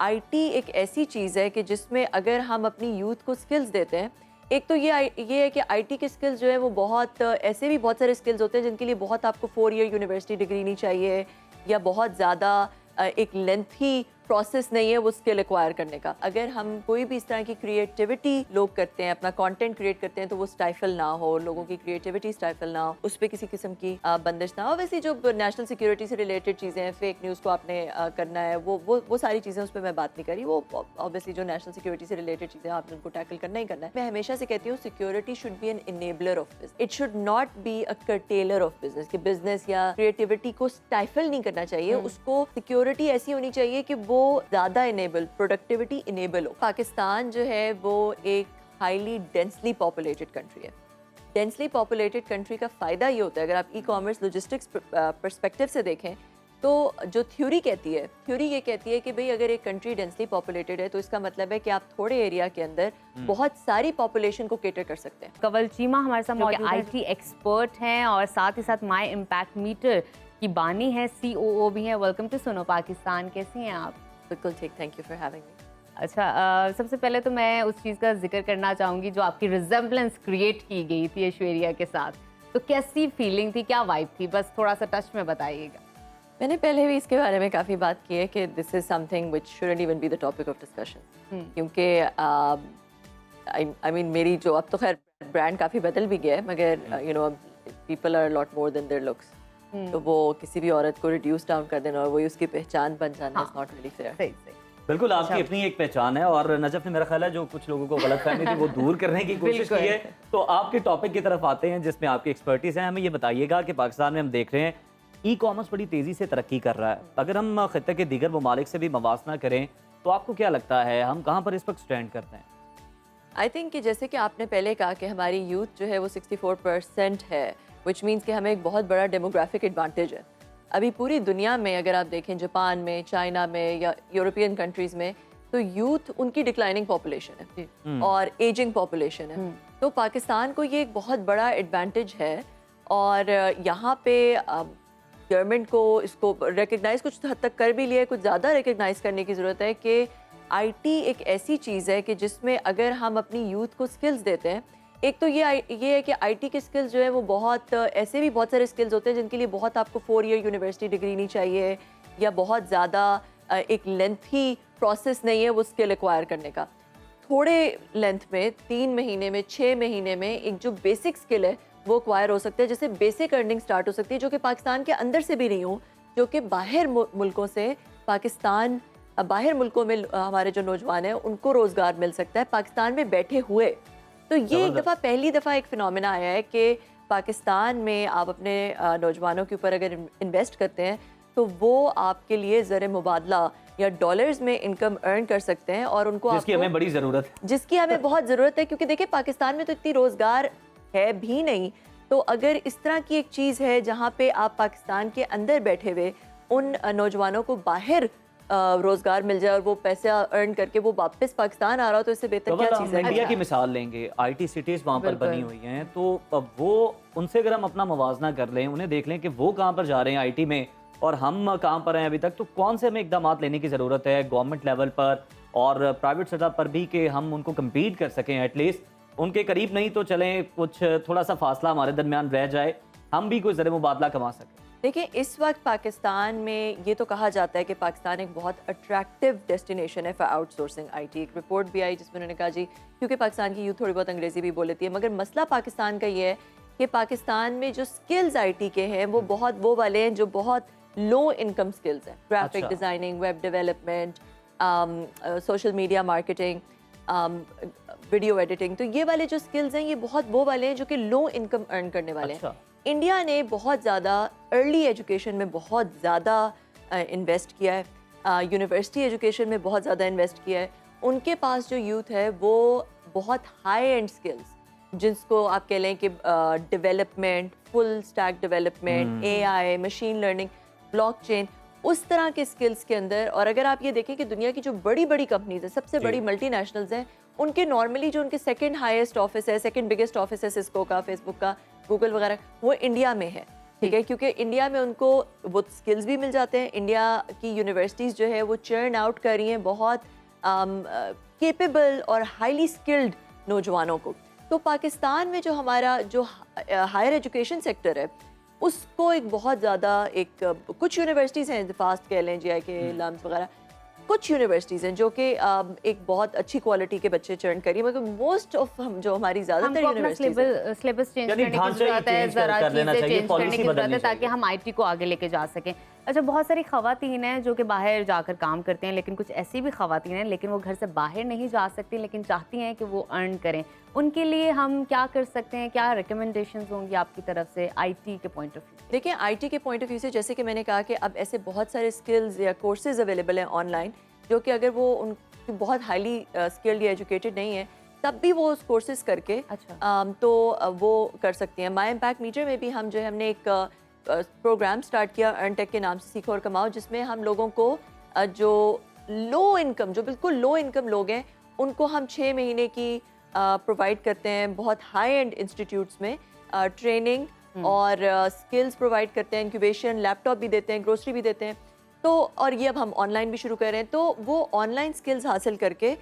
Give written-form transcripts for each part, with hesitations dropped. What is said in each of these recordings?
I T ایک ایسی چیز ہے کہ جس میں اگر ہم اپنی یوتھ کو سکلز دیتے ہیں، ایک تو یہ ہے کہ آئی ٹی کے سکلز جو ہے وہ بہت ایسے بھی بہت سارے سکلز ہوتے ہیں جن کے لیے بہت آپ کو 4 ایئر یونیورسٹی ڈگری نہیں چاہیے، یا بہت زیادہ ایک لینتھی پروسیس نہیں ہے وہ اسکل ایکوائر کرنے کا. اگر ہم کوئی بھی اس طرح کی کریٹیوٹی لوگ کرتے ہیں، اپنا کانٹینٹ کریٹ کرتے ہیں، تو وہ اسٹائفل نہ ہو، لوگوں کی کریٹیوٹی اسٹائفل نہ ہو، اس پہ کسی قسم کی بندش نہ ہو. ویسے جو نیشنل سیکورٹی سے ریلیٹڈ چیزیں ہیں، فیک نیوز کو آپ نے کرنا ہے، وہ ساری چیزیں اس پہ میں بات نہیں کر رہی. وہ obviously جو نیشنل سیکورٹی سے ریلیٹڈ چیزیں آپ نے ان کو ٹیکل کرنا ہی کرنا ہے. میں ہمیشہ سے کہتی ہوں security should be an enabler of business, it should not be a curtailer of business. کہ بزنس یا کریٹیوٹی کو اسٹائفل نہیں کرنا چاہیے، اس کو سیکورٹی ایسی ہونی چاہیے کہ وہ زیادہ انیبل، پروڈکٹیوٹی انیبل ہو. پاکستان جو ہے وہ ایک ہائیلی ڈینسلی پاپولیٹڈ کنٹری ہے. ڈینسلی پاپولیٹڈ کنٹری کا فائدہ یہ ہوتا ہے، اگر آپ ای کامرس لاجسٹکس پرسپیکٹو سے دیکھیں تو جو تھیوری یہ کہتی ہے کہ بھئی اگر ایک کنٹری ڈینسلی پاپولیٹڈ ہے تو اس کا مطلب ہے کہ آپ تھوڑے ایریا کے اندر بہت ساری پاپولیشن کو کیٹر کر سکتے ہیں. کنول چیمہ ہمارے ساتھ موجود ہیں، آئی ٹی ایکسپرٹ ہیں اور ساتھ ہی ساتھ مائی امپیکٹ میٹر کی بانی ہے، COO بھی ہیں. ویلکم ٹو سنو پاکستان. کیسی ہیں آپ؟ بالکل ٹھیک، thank you for having me. اچھا، سب سے پہلے تو میں اس چیز کا ذکر کرنا چاہوں گی جو آپ کی ریزمبلنس کریٹ کی گئی تھی ایشوریا کے ساتھ، تو کیسی فیلنگ تھی، کیا وائب تھی؟ بس تھوڑا سا ٹچ میں بتائیے گا. میں نے پہلے بھی اس کے بارے میں کافی بات کی ہے کہ this is something which shouldn't even be the topic of discussion. کیونکہ آئی مین میری جو اب تو خیر برانڈ کافی بدل بھی گیا ہے، مگر you know people are lot more than their looks. تو وہ کسی بھی عورت کو ریڈیوس ڈاؤن کر دینا اور وہی اس کی پہچان بن جانا از ناٹ ریلی فیئر. صحیح. بالکل آپ کی اپنی ایک پہچان ہے، اور نجف نے میرا خیال ہے جو کچھ لوگوں کو غلط فہمی تھی وہ دور کرنے کی کوشش کی ہے. تو آپ کے ٹاپک کی طرف آتے ہیں جس میں آپ کی ایکسپرٹیز ہیں. ہمیں یہ بتائیے گا کہ پاکستان میں ہم دیکھ رہے ہیں ای کامرس بڑی تیزی سے ترقی کر رہا ہے. اگر ہم خطے کے دیگر ممالک سے بھی موازنہ کریں تو آپ کو کیا لگتا ہے ہم کہاں پر اس وقت اسٹینڈ کرتے ہیں؟ آئی تھنک کہ جیسے کہ آپ نے پہلے کہا کہ ہماری یوتھ جو ہے وہ 64% ہے، وچ مینس کہ ہمیں ایک بہت بڑا ڈیموگرافک ایڈوانٹیج ہے. ابھی پوری دنیا میں اگر آپ دیکھیں، جاپان میں، چائنا میں یا یورپین کنٹریز میں، تو یوتھ ان کی ڈکلائننگ پاپولیشن ہے اور ایجنگ پاپولیشن ہے. تو پاکستان کو یہ ایک بہت بڑا ایڈوانٹیج ہے، اور یہاں پہ گورنمنٹ کو اس کو ریکگنائز کچھ حد تک کر بھی لیا ہے، کچھ زیادہ ریکگنائز کرنے کی ضرورت ہے کہ آئی ٹی ایک ایسی چیز ہے کہ جس میں اگر ہم اپنی یوتھ کو سکلز دیتے ہیں، ایک تو یہ ہے کہ آئی ٹی کے سکلز جو ہے وہ بہت ایسے بھی بہت سارے سکلز ہوتے ہیں جن کے لیے بہت آپ کو 4 ایئر یونیورسٹی ڈگری نہیں چاہیے، یا بہت زیادہ ایک لینتھی پروسیس نہیں ہے وہ اسکل ایکوائر کرنے کا. تھوڑے لینتھ میں 3 مہینے میں 6 مہینے میں ایک جو بیسک اسکل ہے وہ ایکوائر ہو سکتا ہے، جیسے بیسک ارننگ سٹارٹ ہو سکتی ہے، جو کہ پاکستان کے اندر سے بھی نہیں ہوں، جو کہ باہر ملکوں سے باہر ملکوں میں ہمارے جو نوجوان ہیں ان کو روزگار مل سکتا ہے پاکستان میں بیٹھے ہوئے. تو یہ ایک دفعہ پہلی دفعہ ایک فنومینا آیا ہے کہ پاکستان میں آپ اپنے نوجوانوں کے اوپر اگر انویسٹ کرتے ہیں تو وہ آپ کے لیے زر مبادلہ یا ڈالرز میں انکم ارن کر سکتے ہیں، اور ان کو جس کی ہمیں بڑی ضرورت ہے، جس کی ہمیں بہت ضرورت ہے. کیونکہ دیکھیں پاکستان میں تو اتنی روزگار ہے بھی نہیں، تو اگر اس طرح کی ایک چیز ہے جہاں پہ آپ پاکستان کے اندر بیٹھے ہوئے ان نوجوانوں کو باہر روزگار مل جائے اور وہ پیسہ ارن کر کے وہ واپس پاکستان آ رہا ہو، تو اس سے بہتر کیا چیز ہے. انڈیا کی مثال لیں گے، آئی ٹی سٹیز وہاں پر بنی ہوئی ہیں، تو وہ ان سے اگر ہم اپنا موازنہ کر لیں، انہیں دیکھ لیں کہ وہ کہاں پر جا رہے ہیں آئی ٹی میں اور ہم کہاں پر ہیں ابھی تک، تو کون سے ہمیں اقدامات لینے کی ضرورت ہے گورنمنٹ لیول پر اور پرائیویٹ سطح پر بھی کہ ہم ان کو کمپیٹ کر سکیں، ایٹ لیسٹ ان کے قریب نہیں تو چلیں کچھ تھوڑا سا فاصلہ ہمارے درمیان رہ جائے، ہم بھی کوئی زر مبادلہ کما سکیں. دیکھیں اس وقت پاکستان میں یہ تو کہا جاتا ہے کہ پاکستان ایک بہت اٹریکٹیو ڈیسٹینیشن ہے for out sourcing I T. ایک رپورٹ بھی آئی جس میں انہوں نے کہا جی کیونکہ پاکستان کی یوتھ تھوڑی بہت انگریزی بھی بول لیتی ہے، مگر مسئلہ پاکستان کا یہ ہے کہ پاکستان میں جو سکلز آئی ٹی کے ہیں وہ والے ہیں جو بہت لو انکم سکلز ہیں. Graphic designing, web development, social media marketing, video editing, تو یہ والے جو سکلز ہیں یہ بہت وہ والے ہیں جو کہ لو انکم ارن کرنے والے ہیں. انڈیا نے بہت زیادہ ارلی ایجوکیشن میں بہت زیادہ انویسٹ کیا ہے، یونیورسٹی ایجوکیشن میں بہت زیادہ انویسٹ کیا ہے. ان کے پاس جو یوتھ ہے وہ بہت ہائی اینڈ سکلز، جس کو آپ کہہ لیں کہ ڈیولپمنٹ، فل اسٹیک ڈیولپمنٹ، اے آئی، مشین لرننگ، بلاک چین، اس طرح کے سکلز کے اندر. اور اگر آپ یہ دیکھیں کہ دنیا کی جو بڑی بڑی کمپنیز ہیں، سب سے بڑی ملٹی نیشنلز ہیں، ان کے نارملی جو ان کے سیکنڈ ہائیسٹ آفس ہے، سیکنڈ بگیسٹ آفس ہے سسکو کا، فیس بک کا، گوگل وغیرہ، وہ انڈیا میں ہے. ٹھیک ہے, کیونکہ انڈیا میں ان کو وہ اسکلز بھی مل جاتے ہیں. انڈیا کی یونیورسٹیز جو ہے وہ چرن آؤٹ کر رہی ہیں بہت کیپیبل اور ہائیلی اسکلڈ نوجوانوں کو. تو پاکستان میں جو ہمارا جو ہائر ایجوکیشن سیکٹر ہے اس کو ایک بہت زیادہ کچھ یونیورسٹیز ہیں, فاسٹ کہہ لیں, جی آئی کے, لمس وغیرہ, کچھ یونیورسٹیز ہیں جو کہ ایک بہت اچھی کوالٹی کے بچے چرن کری, مگر موسٹ آف جو ہماری زیادہ تر یونیورسٹیز ہیں سلیبس چینج کرنے کی ضرورت ہے, ذرا چیزیں چینج کرنے کی ضرورت ہے تاکہ ہم آئی ٹی کو آگے لے کے جا سکیں. اچھا, بہت ساری خواتین ہیں جو کہ باہر جا کر کام کرتے ہیں, لیکن کچھ ایسی بھی خواتین ہیں لیکن وہ گھر سے باہر نہیں جا سکتی لیکن چاہتی ہیں کہ وہ ارن کریں. ان کے لیے ہم کیا کر سکتے ہیں, کیا ریکمنڈیشنز ہوں گی آپ کی طرف سے آئی ٹی کے پوائنٹ آف ویو؟ دیکھیں, آئی ٹی کے پوائنٹ آف ویو سے جیسے کہ میں نے کہا کہ اب ایسے بہت سارے اسکلز یا کورسز اویلیبل ہیں آن لائن جو کہ اگر وہ ان کی بہت ہائیلی اسکلڈ یا ایجوکیٹڈ نہیں ہے تب بھی وہ اس کورسز کر کے تو وہ کر سکتی ہیں. مائی امپیکٹ میٹر میں بھی ہم جو ہے ہم نے ایک پروگرام سٹارٹ کیا ارن ٹیک کے نام سے, سیکھو اور کماؤ, جس میں ہم لوگوں کو جو لو انکم, جو بالکل لو انکم لوگ ہیں, ان کو ہم 6 مہینے کی پرووائڈ کرتے ہیں بہت ہائی اینڈ انسٹیٹیوٹس میں ٹریننگ اور اسکلز پرووائڈ کرتے ہیں, انکیوبیشن, لیپ ٹاپ بھی دیتے ہیں, گروسری بھی دیتے ہیں. تو اور یہ اب ہم آن لائن بھی شروع کر رہے ہیں. تو وہ آن لائن اسکلز حاصل کر کے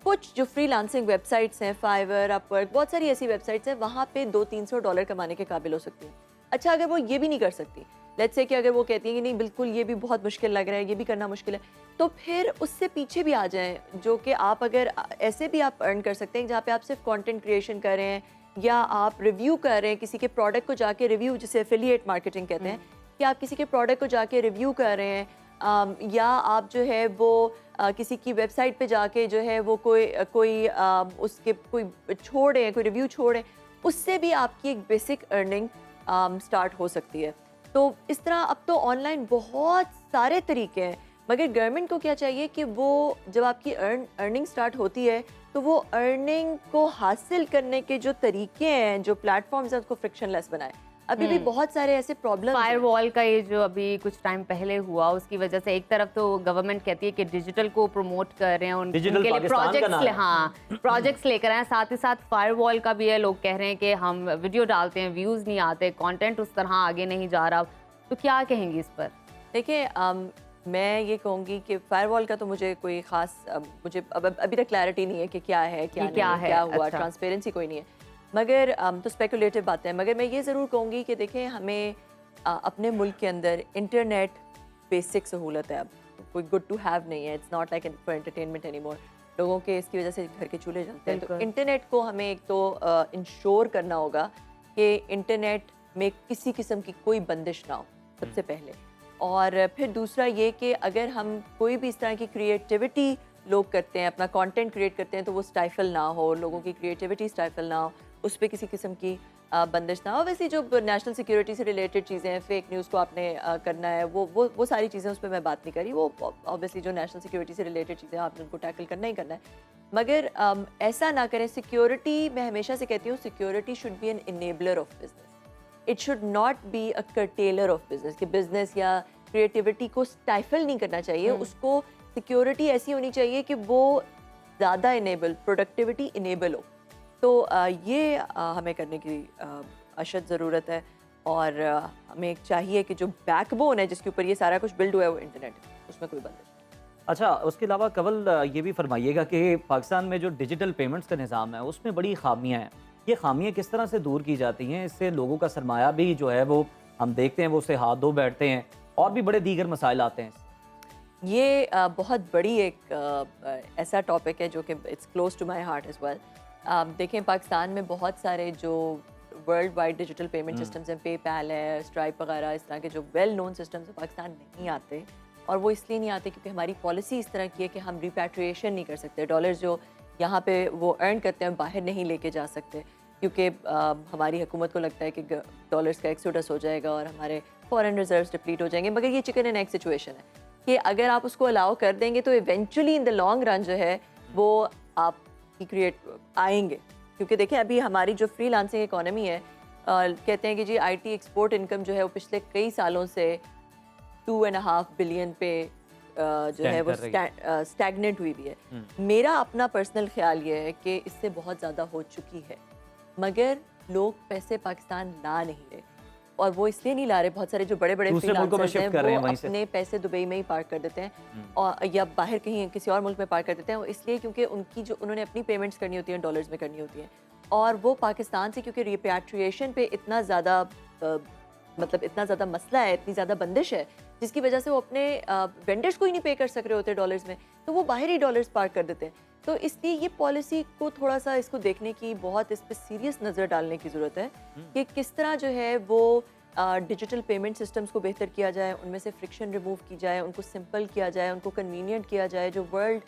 کچھ جو فری لانسنگ ویب سائٹس ہیں, فائیور, اپ ورک, بہت ساری ایسی ویب سائٹس ہیں, وہاں پہ $200-300 کمانے کے قابل ہو سکتی ہیں. اچھا, اگر وہ یہ بھی نہیں کر سکتی, لیٹس سے کہ اگر وہ کہتی ہیں کہ نہیں بالکل یہ بھی بہت مشکل لگ رہا ہے, یہ بھی کرنا مشکل ہے, تو پھر اس سے پیچھے بھی آ جائیں, جو کہ آپ اگر ایسے بھی آپ ارن کر سکتے ہیں جہاں پہ آپ صرف کانٹینٹ کریشن کر رہے ہیں یا آپ ریویو کر رہے ہیں کسی کے پروڈکٹ کو جا کے ریویو, جسے ایفیلیٹ مارکیٹنگ کہتے ہیں, کہ آپ کسی کے پروڈکٹ کو جا کے ریویو کر رہے ہیں, یا آپ جو ہے وہ کسی کی ویب سائٹ پہ جا کے جو ہے وہ کوئی اس کے کوئی چھوڑیں, کوئی ریویو چھوڑیں, اس سے بھی آپ کی ایک بیسک ارننگ سٹارٹ ہو سکتی ہے. تو اس طرح اب تو آن لائن بہت سارے طریقے ہیں, مگر گورنمنٹ کو کیا چاہیے کہ وہ جب آپ کی ارننگ سٹارٹ ہوتی ہے تو وہ ارننگ کو حاصل کرنے کے جو طریقے ہیں, جو پلیٹ فارمز ہیں, اس کو فرکشن لیس بنائیں. ابھی بھی بہت سارے ایسے پرابلم, فائر وال کا یہ جو ابھی کچھ ٹائم پہلے ہوا, اس کی وجہ سے ایک طرف تو گورنمنٹ کہتی ہے کہ ڈیجیٹل کو پروموٹ کر رہے ہیں, ان کے لیے پروجیکٹس لے کر آئے ہیں, ساتھ ہی ساتھ فائر وال کا بھی ہے, لوگ کہہ رہے ہیں کہ ہم ویڈیو ڈالتے ہیں, ویوز نہیں آتے, کانٹینٹ اس طرح آگے نہیں جا رہا. تو کیا کہیں گی اس پر؟ دیکھیں, میں یہ کہوں گی کہ فائر وال کا تو مجھے کوئی خاص, مجھے ابھی تک کلیئرٹی نہیں ہے کہ کیا ہے, کیا ہوا, ٹرانسپیرنسی کوئی نہیں ہے, مگر تو اسپیکولیٹو باتیں ہیں. مگر میں یہ ضرور کہوں گی کہ دیکھیں, ہمیں اپنے ملک کے اندر انٹرنیٹ بیسک سہولت ہے, اب کوئی گڈ ٹو ہیو نہیں ہے, it's not like for entertainment any more. لوگوں کے اس کی وجہ سے گھر کے چولہے جلتے ہیں. تو انٹرنیٹ کو ہمیں ایک تو انشور کرنا ہوگا کہ انٹرنیٹ میں کسی قسم کی کوئی بندش نہ ہو, سب سے پہلے. اور پھر دوسرا یہ کہ اگر ہم کوئی بھی اس طرح کی کریٹیوٹی لوگ کرتے ہیں, اپنا کانٹینٹ کریٹ کرتے ہیں, تو وہ اسٹائفل نہ ہو, لوگوں کی کریٹیوٹی اسٹائفل نہ ہو, اس پہ کسی قسم کی بندش نہ ہو. ویسے جو نیشنل سیکیورٹی سے ریلیٹڈ چیزیں ہیں, فیک نیوز کو آپ نے کرنا ہے, وہ ساری چیزیں, اس پہ میں بات نہیں کری. وہ آبویسلی جو نیشنل سیکیورٹی سے ریلیٹڈ چیزیں آپ نے ان کو ٹیکل کرنا ہی کرنا ہے, مگر ایسا نہ کریں. سیکیورٹی, میں ہمیشہ سے کہتی ہوں, security should be an enabler of business, it should not be a curtailer of business, کہ بزنس یا کریٹیوٹی کو اسٹائفل نہیں کرنا چاہیے. اس کو سیکیورٹی ایسی ہونی چاہیے کہ وہ زیادہ انیبل, پروڈکٹیوٹی انیبل ہو. تو یہ ہمیں کرنے کی اشد ضرورت ہے, اور ہمیں چاہیے کہ جو بیک بون ہے جس کے اوپر یہ سارا کچھ بلڈ ہوا ہے وہ انٹرنیٹ, اس میں کوئی بندش. اچھا, اس کے علاوہ کنول یہ بھی فرمائیے گا کہ پاکستان میں جو ڈیجیٹل پیمنٹس کا نظام ہے اس میں بڑی خامیاں ہیں, یہ خامیاں کس طرح سے دور کی جاتی ہیں؟ اس سے لوگوں کا سرمایہ بھی جو ہے وہ ہم دیکھتے ہیں وہ اسے ہاتھ دھو بیٹھتے ہیں, اور بھی بڑے دیگر مسائل آتے ہیں. یہ بہت بڑی ایک ایسا ٹاپک ہے جو کہ it's close to my heart as well. دیکھیں, پاکستان میں بہت سارے جو world wide digital payment systems ہیں, پے پیل ہے, اسٹرائپ وغیرہ, اس طرح کے جو ویل نون سسٹمز ہیں, پاکستان نہیں آتے. اور وہ اس لیے نہیں آتے کیونکہ ہماری پالیسی اس طرح کی ہے کہ ہم ریپیٹریشن نہیں کر سکتے. ڈالرز جو یہاں پہ وہ ارن کرتے ہیں باہر نہیں لے کے جا سکتے, کیونکہ ہماری حکومت کو لگتا ہے کہ ڈالرز کا ایکسوڈس ہو جائے گا اور ہمارے فارن ریزروز ڈپلیٹ ہو جائیں گے. مگر یہ چکن اینڈ ایگ سچویشن ہے کہ اگر آپ اس کو الاؤ کر دیں گے تو eventually in the long run جو ہے وہ آپ کی کریٹ آئیں گے. کیونکہ دیکھیں, ابھی ہماری جو فری لانسنگ اکانومی ہے, کہتے ہیں کہ جی آئی ٹی ایکسپورٹ انکم جو ہے وہ پچھلے کئی سالوں سے 2.5 بلین پہ جو ہے وہ اسٹیگننٹ ہوئی بھی ہے. میرا اپنا پرسنل خیال یہ ہے کہ اس سے بہت زیادہ ہو چکی ہے, مگر لوگ پیسے پاکستان لا نہیں رہے. اور وہ اس لیے نہیں لا رہے, بہت سارے جو بڑے بڑے دوسرے ملکوں میں فریلانسرز شفٹ کر رہے ہیں ہیں وہ وہیں سے. اپنے پیسے دبئی میں ہی پارک کر دیتے ہیں اور یا باہر کہیں کسی اور ملک میں پارک کر دیتے ہیں, اس لیے کیونکہ ان کی جو انہوں نے اپنی پیمنٹس کرنی ہوتی ہیں ڈالرز میں کرنی ہوتی ہیں, اور وہ پاکستان سے کیونکہ ریپیٹریشن پہ اتنا زیادہ مطلب اتنا زیادہ مسئلہ ہے, اتنی زیادہ بندش ہے, جس کی وجہ سے وہ اپنے وینڈرز کو ہی نہیں پے کر سک رہے ہوتے ڈالرز میں, تو وہ باہر ہی ڈالرز پارک کر دیتے ہیں. تو اس لیے یہ پالیسی کو تھوڑا سا اس کو دیکھنے کی, بہت اس پہ سیریس نظر ڈالنے کی ضرورت ہے کہ کس طرح جو ہے وہ ڈیجیٹل پیمنٹ سسٹمز کو بہتر کیا جائے, ان میں سے فرکشن ریموو کی جائے, ان کو سمپل کیا جائے, ان کو کنوینئنٹ کیا جائے. جو ورلڈ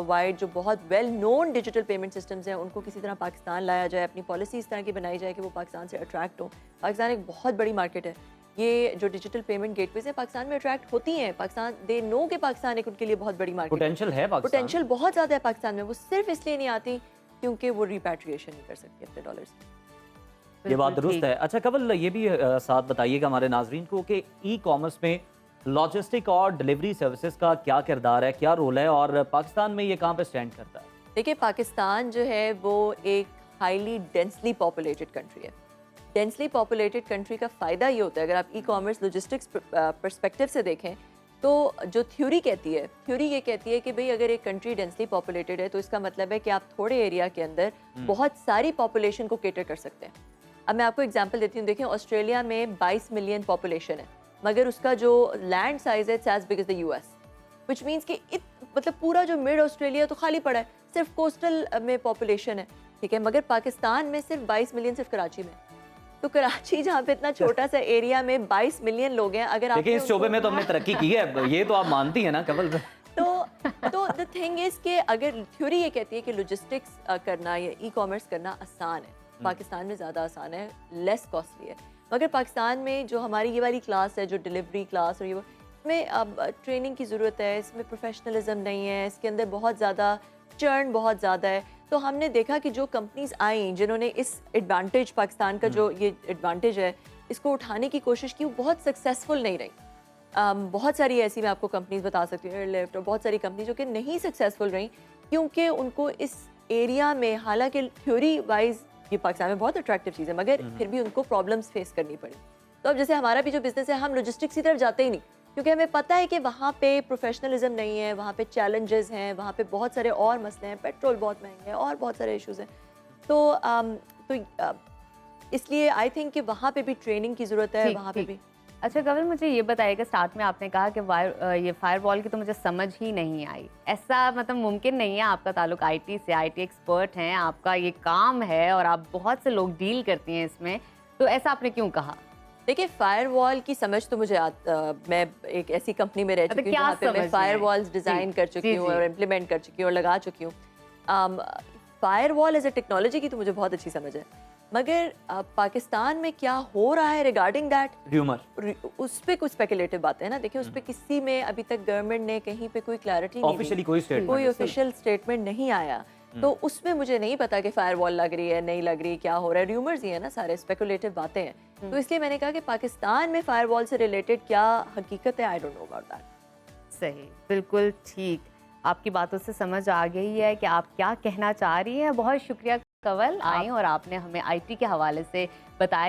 وائڈ جو بہت well known digital payment systems ہیں ان کو کسی طرح پاکستان لایا جائے, اپنی پالیسی اس طرح کی بنائی جائے کہ وہ پاکستان سے اٹریکٹ ہوں. پاکستان ایک بہت بڑی مارکیٹ ہے, یہ جو ڈیجیٹل پیمنٹ گیٹ ویز ہیں پاکستان میں اٹریکٹ ہوتی ہیں. پاکستان دے نو کہ پاکستان ایک ان کے لیے بہت بڑی مارکیٹ پوٹینشیل ہے, پوٹینشیل بہت زیادہ ہے پاکستان میں. وہ صرف اس لیے نہیں آتی کیونکہ وہ ریپیٹریشن نہیں کر سکتی اپنے ڈالرز. یہ بات درست ہے. اچھا کنول, یہ بھی ساتھ بتائیے گا ہمارے ناظرین کو کہ ای کامرس میں لاجسٹک اور ڈلیوری سروسز کا کیا کردار ہے, کیا رول ہے, اور پاکستان میں یہ کہاں پہ سٹینڈ کرتا ہے؟ دیکھیے پاکستان جو ہے وہ ایک ہائیلی ڈینسلی پاپولیٹڈ کنٹری ہے. ڈینسلی پاپولیٹڈ کنٹری کا فائدہ یہ ہوتا ہے, اگر آپ ای کامرس لاجسٹکس پرسپیکٹیو سے دیکھیں تو جو تھیوری یہ کہتی ہے کہ بھئی اگر ایک کنٹری ڈینسلی پاپولیٹڈ ہے تو اس کا مطلب ہے کہ آپ تھوڑے ایریا کے اندر بہت ساری پاپولیشن کو کیٹر کر سکتے ہیں. اب میں آپ کو ایگزامپل دیتی ہوں. دیکھیں آسٹریلیا میں 22 ملین پاپولیشن ہے, مگر اس کا جو لینڈ سائز ہے it's as big as the U S, which means کہ مطلب پورا جو مڈ آسٹریلیا تو خالی پڑا ہے, صرف کوسٹل میں پاپولیشن ہے, ٹھیک ہے. مگر پاکستان میں صرف 22 ملین صرف کراچی میں. تو کراچی جہاں پہ اتنا چھوٹا سا ایریا میں 22 ملین لوگ ہیں, اگر آپ لیکن اس شعبے میں تو ہم نے ترقی کی ہے, یہ تو آپ مانتی ہیں نا کنول. تو دا تھنگ از کہ اگر تھیوری یہ کہتی ہے کہ لاجسٹکس کرنا یا ای کامرس کرنا آسان ہے, پاکستان میں زیادہ آسان ہے, لیس کاسٹلی ہے. مگر پاکستان میں جو ہماری یہ والی کلاس ہے, جو ڈلیوری کلاس, اور یہ اس میں اب ٹریننگ کی ضرورت ہے, اس میں پروفیشنلزم نہیں ہے, اس کے اندر بہت زیادہ چرن بہت زیادہ ہے. تو ہم نے دیکھا کہ جو کمپنیز آئیں جنہوں نے اس ایڈوانٹیج, پاکستان کا جو یہ ایڈوانٹیج ہے, اس کو اٹھانے کی کوشش کی, وہ بہت سکسیزفل نہیں رہی. بہت ساری ایسی میں آپ کو کمپنیز بتا سکتی ہوں, ایئر لفٹ اور بہت ساری کمپنیز جو کہ نہیں سکسیزفل رہیں کیونکہ ان کو اس ایریا میں, حالانکہ تھیوری وائز یہ پاکستان میں بہت اٹریکٹیو چیز ہے, مگر پھر بھی ان کو پرابلمس فیس کرنی پڑی. تو اب جیسے ہمارا بھی جو بزنس ہے, ہم لاجسٹکس کی طرف جاتے ہی نہیں کیونکہ ہمیں پتہ ہے کہ وہاں پہ پروفیشنلزم نہیں ہے, وہاں پہ چیلنجز ہیں, وہاں پہ بہت سارے اور مسئلے ہیں, پیٹرول بہت مہنگے ہیں, اور بہت سارے ایشوز ہیں. تو اس لیے آئی تھنک کہ وہاں پہ بھی ٹریننگ کی ضرورت ہے, وہاں پہ بھی. اچھا کنول, مجھے یہ بتائیے کہ اسٹارٹ میں آپ نے کہا کہ یہ فائر وال کی تو مجھے سمجھ ہی نہیں آئی. ایسا مطلب ممکن نہیں ہے, آپ کا تعلق آئی ٹی سے, آئی ٹی ایکسپرٹ ہیں, آپ کا یہ کام ہے اور آپ بہت سے لوگ ڈیل کرتی ہیں اس میں, تو ایسا آپ نے کیوں کہا؟ دیکھیے فائر وال کی سمجھ تو مجھے میں ایک ایسی کمپنی میں رہ چکی ہوں جہاں پہ میں فائر والز ڈیزائن کر چکی ہوں اور امپلیمنٹ کر چکی ہوں اور لگا چکی ہوں. فائر وال ایز اے ٹیکنالوجی کی تو مجھے بہت اچھی سمجھ ہے, مگر پاکستان میں کیا ہو رہا ہے ریگارڈنگ دیٹ, اس پہ کچھ اسپیکولیٹو باتیں ہیں نا. دیکھیں اس پہ کسی میں ابھی تک گورنمنٹ نے کہیں پہ کوئی کلیئرٹی نہیں دی, کوئی آفیشیل اسٹیٹمنٹ نہیں آیا. تو اس میں مجھے نہیں پتا کہ فائر وال لگ رہی ہے, نہیں لگ رہی, کیا ہو رہا ہے. ریومرز ہی ہیں نا سارے, اسپیکولیٹو باتیں ہیں. تو اس لیے میں نے کہا کہ پاکستان میں فائر وال سے ریلیٹڈ کیا حقیقت ہے, I don't know about that. صحیح, بالکل ٹھیک. آپ کی باتوں سے سمجھ آ گئی ہے کہ آپ کیا کہنا چاہ رہی ہیں. بہت شکریہ کنول, آئیں اور آپ نے ہمیں آئی ٹی کے حوالے سے بتایا